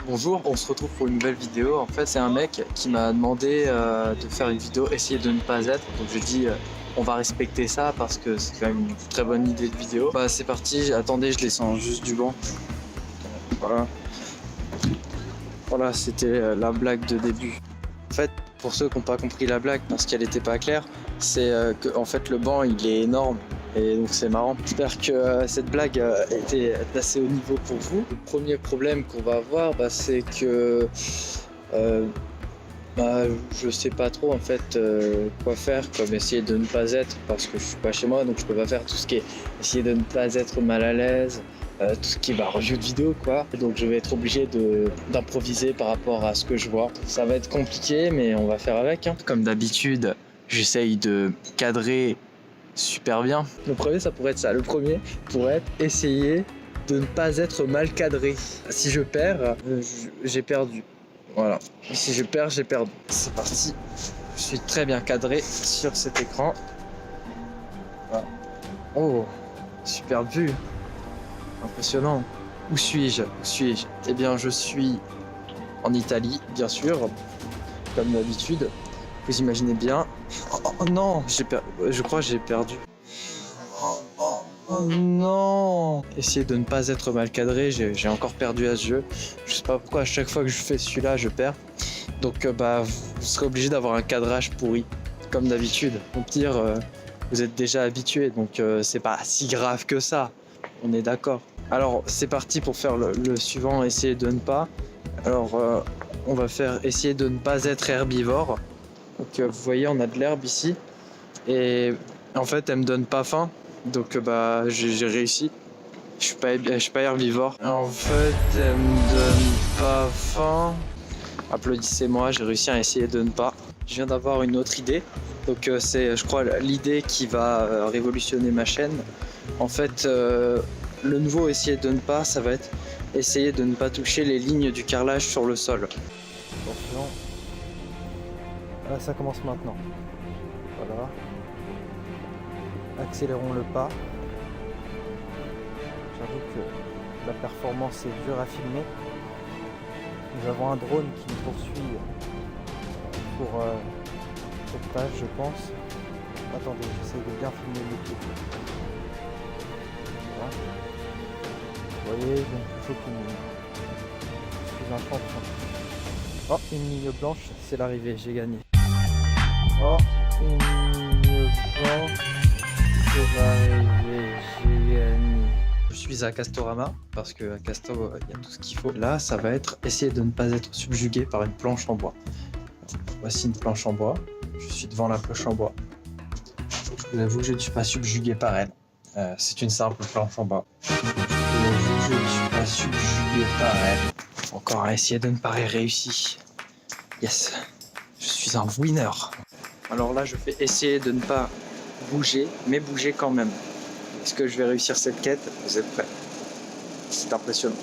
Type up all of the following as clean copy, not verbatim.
Bonjour, on se retrouve pour une nouvelle vidéo. En fait, c'est un mec qui m'a demandé de faire une vidéo essayer de ne pas être. Donc je dis on va respecter ça parce que c'est quand même une très bonne idée de vidéo. Bah c'est parti, attendez, je descends juste du banc. Voilà. Voilà, c'était la blague de début. En fait, pour ceux qui n'ont pas compris la blague parce qu'elle n'était pas claire, c'est que en fait le banc il est énorme. Et donc c'est marrant. J'espère que cette blague était assez haut niveau pour vous. Le premier problème qu'on va avoir, c'est que je sais pas trop en fait quoi faire, comme essayer de ne pas être, parce que je suis pas chez moi, donc je peux pas faire tout ce qui est essayer de ne pas être mal à l'aise, tout ce qui est review de vidéo quoi. Donc je vais être obligé d'improviser par rapport à ce que je vois. Ça va être compliqué, mais on va faire avec. Comme d'habitude, j'essaye de cadrer super bien. Le premier, ça pourrait être ça. Le premier pourrait être essayer de ne pas être mal cadré. Si je perds, j'ai perdu. Voilà. Si je perds, j'ai perdu. C'est parti. Je suis très bien cadré sur cet écran. Voilà. Oh, super vue. Impressionnant. Où suis-je? Eh bien, je suis en Italie, bien sûr, comme d'habitude. Vous imaginez bien. Oh non, je crois que j'ai perdu. Oh non! Essayer de ne pas être mal cadré, j'ai encore perdu à ce jeu. Je sais pas pourquoi à chaque fois que je fais celui-là, je perds. Donc vous serez obligé d'avoir un cadrage pourri, comme d'habitude. Au pire, vous êtes déjà habitué, donc c'est pas si grave que ça. On est d'accord. Alors c'est parti pour faire le suivant, essayer de ne pas. Alors on va faire essayer de ne pas être herbivore. Donc vous voyez, on a de l'herbe ici et en fait elle me donne pas faim, donc j'ai réussi. Je suis pas herbivore. En fait elle me donne pas faim. Applaudissez-moi, j'ai réussi à essayer de ne pas. Je viens d'avoir une autre idée. Donc c'est je crois l'idée qui va révolutionner ma chaîne. En fait le nouveau essayer de ne pas, ça va être essayer de ne pas toucher les lignes du carrelage sur le sol. Attention. Là, ça commence maintenant. Voilà. Accélérons le pas. J'avoue que la performance est dure à filmer. Nous avons un drone qui nous poursuit pour cette page, je pense. Attendez, j'essaie de bien filmer les pieds. Voilà. Vous voyez, donc il faut je suis un champion. Oh, une ligne blanche, c'est l'arrivée, j'ai gagné. Oh, une ligne blanche, c'est l'arrivée, j'ai gagné. Je suis à Castorama, parce qu'à Castor, il y a tout ce qu'il faut. Là, ça va être essayer de ne pas être subjugué par une planche en bois. Voici une planche en bois. Je suis devant la planche en bois. Je vous avoue que je ne suis pas subjugué par elle. C'est une simple planche en bois. Je vous avoue que je ne suis pas subjugué par elle. Encore à essayer de ne pas réussir. Yes, je suis un winner. Alors là, je vais essayer de ne pas bouger, mais bouger quand même. Est-ce que je vais réussir cette quête? Vous êtes prêts? C'est impressionnant.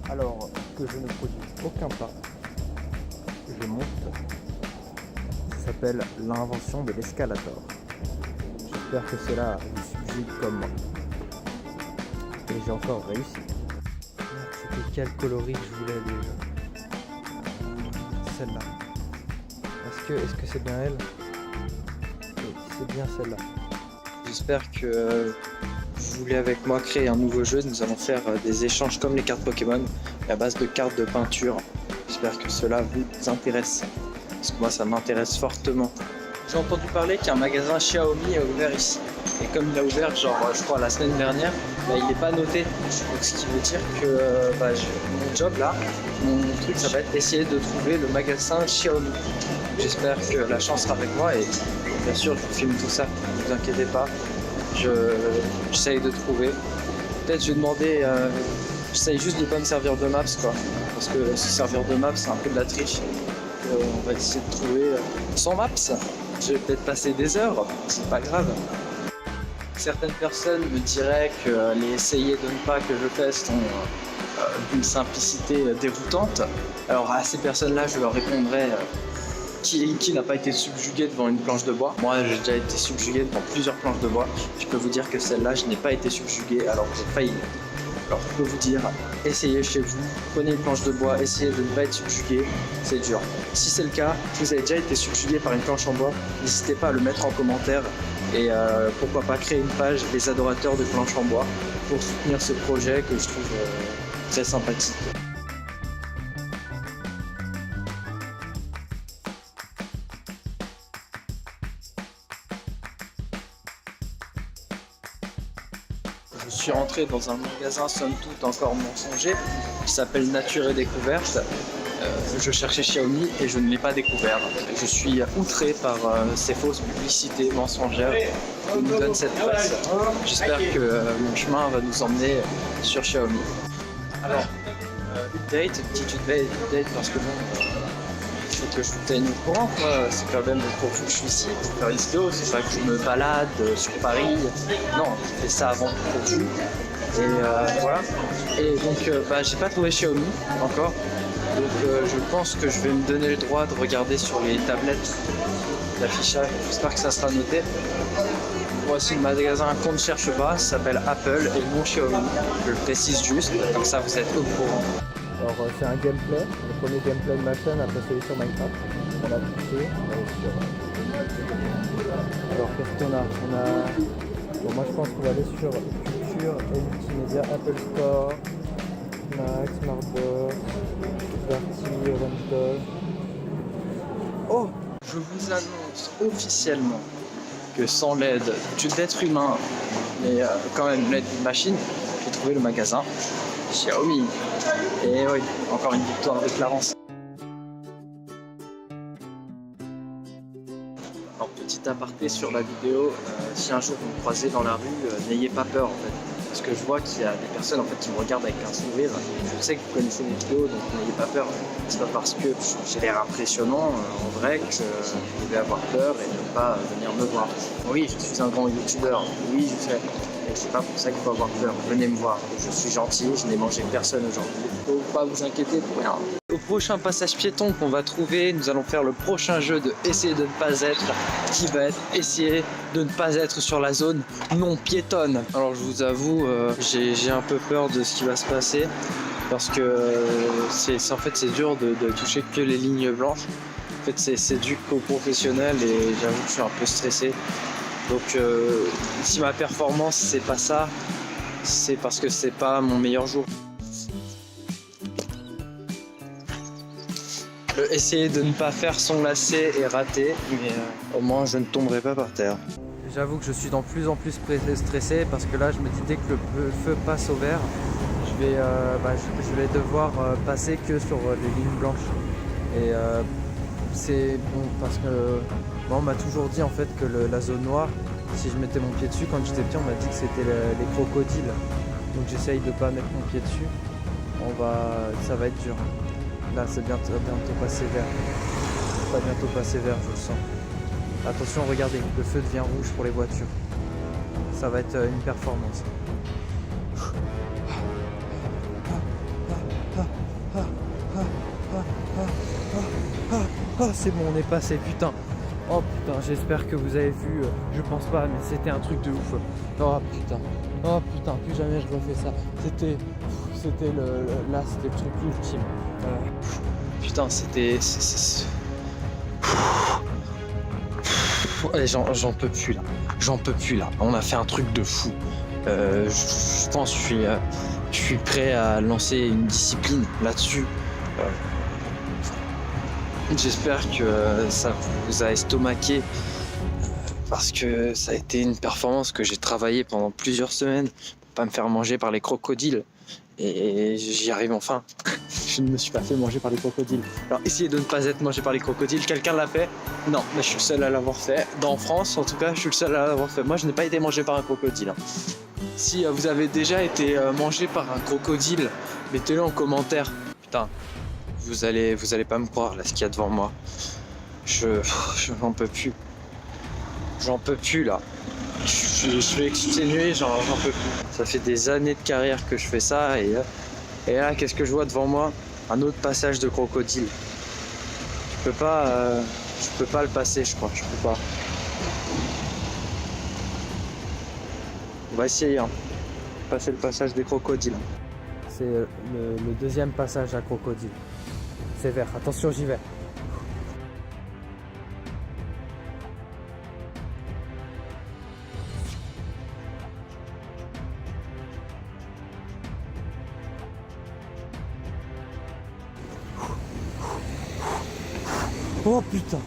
Alors que je ne produis aucun pas, je monte. Ça s'appelle l'invention de l'escalator. J'espère que cela vous subjugue comme moi. Et j'ai encore réussi. C'était quel coloris que je voulais déjà? Celle-là. Est-ce que c'est bien elle? Oui, c'est bien celle-là. J'espère que vous voulez avec moi créer un nouveau jeu. Nous allons faire des échanges comme les cartes Pokémon à base de cartes de peinture. J'espère que cela vous intéresse. Parce que moi ça m'intéresse fortement. J'ai entendu parler qu'un magasin Xiaomi a ouvert ici. Et comme il a ouvert genre je crois la semaine dernière, il n'est pas noté. Donc ce qui veut dire que mon job là, mon truc ça va être essayer de trouver le magasin Xiaomi. J'espère que la chance sera avec moi et bien sûr je vous filme tout ça, ne vous inquiétez pas. J'essaye de trouver. Peut-être je vais demander, j'essaye juste de ne pas me servir de maps quoi. Parce que se servir de maps c'est un peu de la triche. On va essayer de trouver sans maps. Je vais peut-être passer des heures, c'est pas grave. Certaines personnes me diraient que les essayer de ne pas que je fais sont d'une simplicité déroutante. Alors à ces personnes-là, je leur répondrai qui n'a pas été subjugué devant une planche de bois. Moi, j'ai déjà été subjugué devant plusieurs planches de bois. Je peux vous dire que celle-là, je n'ai pas été subjugué alors que j'ai failli. Alors je peux vous dire, essayez chez vous, prenez une planche de bois, essayez de ne pas être subjugué, c'est dur. Si c'est le cas, si vous avez déjà été subjugué par une planche en bois, n'hésitez pas à le mettre en commentaire et pourquoi pas créer une page Les Adorateurs de planches en bois pour soutenir ce projet que je trouve très sympathique. Je suis rentré dans un magasin somme toute encore mensonger qui s'appelle Nature et Découverte. Je cherchais Xiaomi et je ne l'ai pas découvert. Je suis outré par ces fausses publicités mensongères qui nous donnent cette presse. J'espère que mon chemin va nous emmener sur Xiaomi. Alors, une petite update parce que bon, il faut que je vous tienne au courant, quoi. C'est quand même pour vous que je suis ici, pour faire une vidéo, c'est pas que je me balade sur Paris. Non, je fais ça avant pour vous. Et voilà. Et donc, j'ai pas trouvé Xiaomi encore. Donc je pense que je vais me donner le droit de regarder sur les tablettes d'affichage. J'espère que ça sera noté. Voici le magasin qu'on ne cherche pas, ça s'appelle Apple et non Xiaomi. Je le précise juste, comme ça vous êtes au courant. Alors c'est un gameplay, le premier gameplay de ma chaîne après celui sur Minecraft. On a poussé. Alors qu'est-ce qu'on a? Bon, moi je pense qu'on va aller sur Culture et Multimédia, Apple Store, Mac, Smartbox, Verti, Orange. Oh! Je vous annonce officiellement que sans l'aide d'être humain, mais quand même l'aide d'une machine, j'ai trouvé le magasin Xiaomi. Et oui, encore une victoire de Clarence. Alors petit aparté sur la vidéo, si un jour vous me croisez dans la rue, n'ayez pas peur en fait. Parce que je vois qu'il y a des personnes en fait, qui me regardent avec un sourire. Je sais que vous connaissez mes vidéos, donc n'ayez pas peur. C'est pas parce que j'ai l'air impressionnant en vrai que vous devez avoir peur et ne pas venir me voir. Oui, je suis un grand youtubeur, oui je sais. Mais c'est pas pour ça qu'il faut avoir peur. Venez me voir, je suis gentil, je n'ai mangé personne aujourd'hui. Faut pas vous inquiéter pour rien. Au prochain passage piéton qu'on va trouver, nous allons faire le prochain jeu de essayer de ne pas être, qui va être essayer de ne pas être sur la zone non piétonne. Alors je vous avoue, j'ai un peu peur de ce qui va se passer parce que en fait c'est dur de toucher que les lignes blanches. En fait c'est du co-professionnel et j'avoue que je suis un peu stressé. Donc si ma performance c'est pas ça, c'est parce que c'est pas mon meilleur jour. Essayer de ne pas faire son lacet et rater, mais au moins je ne tomberai pas par terre. J'avoue que je suis de plus en plus stressé parce que là je me dis dès que le feu passe au vert, je vais devoir passer que sur les lignes blanches. Et c'est bon parce que on m'a toujours dit en fait que la zone noire, si je mettais mon pied dessus, quand j'étais petit on m'a dit que c'était les crocodiles. Donc j'essaye de pas mettre mon pied dessus. Ça va être dur. Là c'est bientôt passé vert. Ça va bientôt passer vert, je le sens. Attention, regardez, le feu devient rouge pour les voitures. Ça va être une performance. C'est bon, on est passé, putain. Oh putain, j'espère que vous avez vu, je pense pas, mais c'était un truc de ouf. Oh putain, plus jamais je refais ça. C'était le truc ultime. Putain, c'était... J'en peux plus là. J'en peux plus là. On a fait un truc de fou. Je pense que je suis prêt à lancer une discipline là-dessus. J'espère que ça vous a estomaqué parce que ça a été une performance que j'ai travaillé pendant plusieurs semaines pour pas me faire manger par les crocodiles et j'y arrive enfin. Je ne me suis pas fait manger par les crocodiles. Alors essayez de ne pas être mangé par les crocodiles. Quelqu'un l'a fait? Non, mais je suis le seul à l'avoir fait. Dans France, en tout cas, je suis le seul à l'avoir fait. Moi, je n'ai pas été mangé par un crocodile. Si vous avez déjà été mangé par un crocodile, mettez-le en commentaire. Putain. Vous allez pas me croire là ce qu'il y a devant moi. J'en peux plus. J'en peux plus là. Je suis exténué, j'en peux plus. Ça fait des années de carrière que je fais ça et là qu'est-ce que je vois devant moi? Un autre passage de crocodile. Je peux pas le passer, je crois. Je peux pas. On va essayer hein. passer le passage des crocodiles. C'est le deuxième passage à crocodile. C'est vert, attention j'y vais. Oh putain.